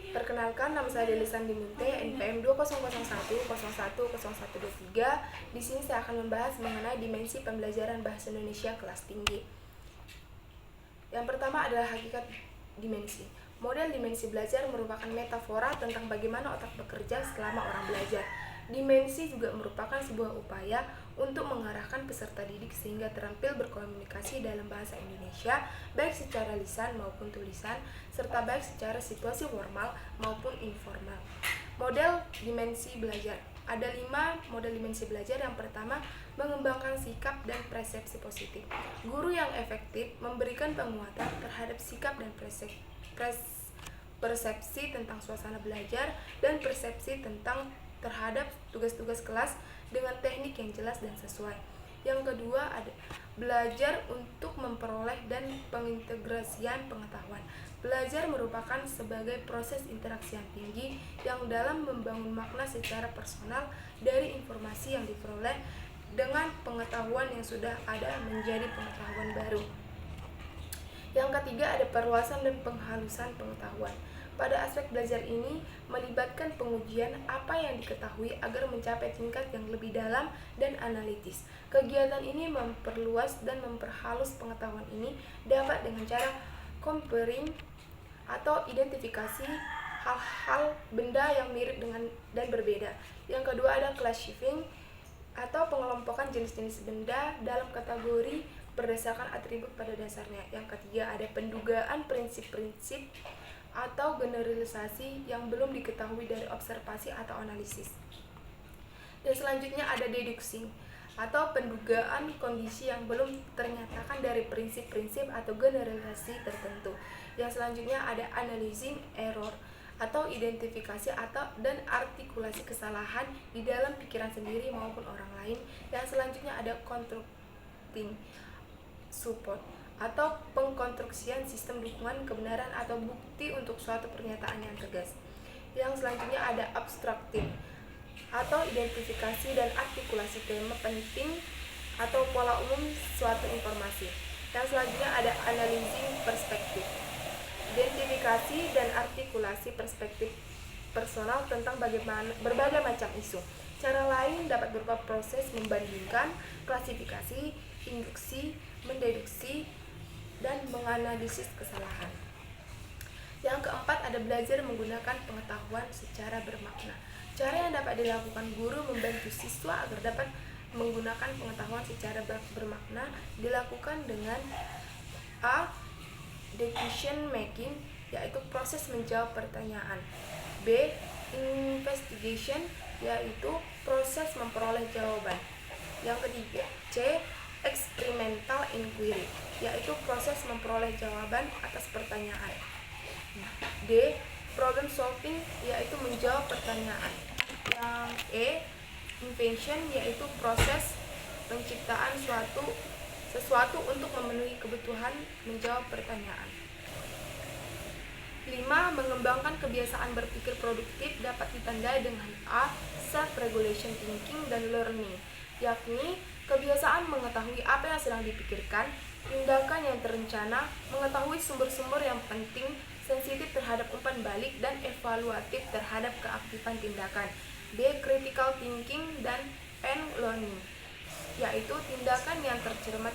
Perkenalkan, nama saya Delisan Dimunte, NPM 2001010123. Di sini saya akan membahas mengenai dimensi pembelajaran bahasa Indonesia kelas tinggi. Yang pertama adalah hakikat dimensi. Model dimensi belajar merupakan metafora tentang bagaimana otak bekerja selama orang belajar. Dimensi juga merupakan sebuah upaya untuk mengarahkan peserta didik sehingga terampil berkomunikasi dalam bahasa Indonesia, baik secara lisan maupun tulisan, serta baik secara situasi formal maupun informal. Model dimensi belajar. Ada 5 model dimensi belajar. Yang pertama, mengembangkan sikap dan persepsi positif. Guru yang efektif memberikan penguatan terhadap sikap dan persepsi tentang suasana belajar dan persepsi terhadap tugas-tugas kelas dengan teknik yang jelas dan sesuai. Yang kedua ada belajar untuk memperoleh dan pengintegrasian pengetahuan. Belajar merupakan sebagai proses interaksi yang tinggi yang dalam membangun makna secara personal dari informasi yang diperoleh dengan pengetahuan yang sudah ada menjadi pengetahuan baru. Yang ketiga ada perluasan dan penghalusan pengetahuan. Pada aspek belajar ini melibatkan pengujian apa yang diketahui agar mencapai tingkat yang lebih dalam dan analitis. Kegiatan ini memperluas dan memperhalus pengetahuan ini dapat dengan cara comparing atau identifikasi hal-hal benda yang mirip dengan dan berbeda. Yang kedua ada classifying atau pengelompokan jenis-jenis benda dalam kategori berdasarkan atribut pada dasarnya. Yang ketiga ada pendugaan prinsip-prinsip atau generalisasi yang belum diketahui dari observasi atau analisis. Dan selanjutnya ada deducing atau pendugaan kondisi yang belum ternyatakan dari prinsip-prinsip atau generalisasi tertentu. Yang selanjutnya ada analyzing error atau identifikasi dan artikulasi kesalahan di dalam pikiran sendiri maupun orang lain. Yang selanjutnya ada constructing support atau pengkonstruksian sistem dukungan kebenaran atau bukti untuk suatu pernyataan yang tegas. Yang selanjutnya ada obstructing atau identifikasi dan artikulasi tema penting atau pola umum suatu informasi. Yang selanjutnya ada analyzing perspektif, identifikasi dan artikulasi perspektif personal tentang berbagai macam isu. Cara lain dapat berupa proses membandingkan, klasifikasi, induksi, mendeduksi, dan menganalisis kesalahan. Yang keempat ada belajar menggunakan pengetahuan secara bermakna. Cara yang dapat dilakukan guru membantu siswa agar dapat menggunakan pengetahuan secara bermakna dilakukan dengan A. Decision making, yaitu proses menjawab pertanyaan. B. Investigation, yaitu proses memperoleh jawaban. Yang ketiga, C. Experimental inquiry, yaitu proses memperoleh jawaban atas pertanyaan. D. Problem solving, yaitu menjawab pertanyaan. Yang E. Invention, yaitu proses penciptaan sesuatu untuk memenuhi kebutuhan menjawab pertanyaan. 5. Mengembangkan kebiasaan berpikir produktif dapat ditandai dengan A. Self-regulation thinking dan learning, yakni kebiasaan mengetahui apa yang sedang dipikirkan, tindakan yang terencana, mengetahui sumber-sumber yang penting, sensitif terhadap umpan balik, dan evaluatif terhadap keaktifan tindakan. B. Critical thinking dan learning, yaitu tindakan yang tercermat,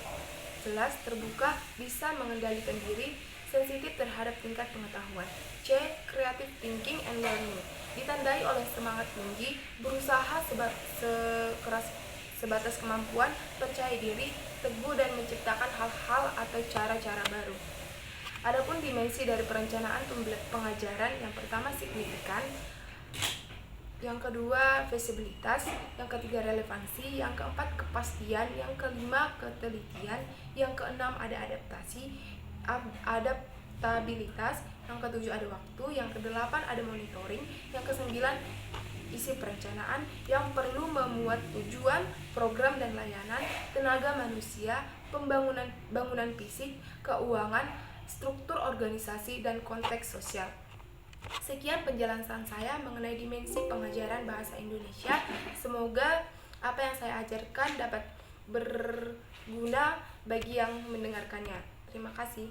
jelas, terbuka, bisa mengendalikan diri, sensitif terhadap tingkat pengetahuan. C. Creative thinking and learning, ditandai oleh semangat tinggi, berusaha sebatas kemampuan, percaya diri, teguh, dan menciptakan hal-hal atau cara-cara baru. Adapun dimensi dari perencanaan pengajaran, yang pertama signifikan, yang kedua visibilitas, yang ketiga relevansi, yang keempat kepastian, yang kelima ketelitian, yang keenam ada adaptabilitas, yang ketujuh ada waktu, yang kedelapan ada monitoring, yang kesembilan isi perencanaan yang perlu memuat tujuan, program dan layanan, tenaga manusia, bangunan fisik, keuangan, struktur organisasi, dan konteks sosial. Sekian penjelasan saya mengenai dimensi pengajaran bahasa Indonesia. Semoga apa yang saya ajarkan dapat berguna bagi yang mendengarkannya. Terima kasih.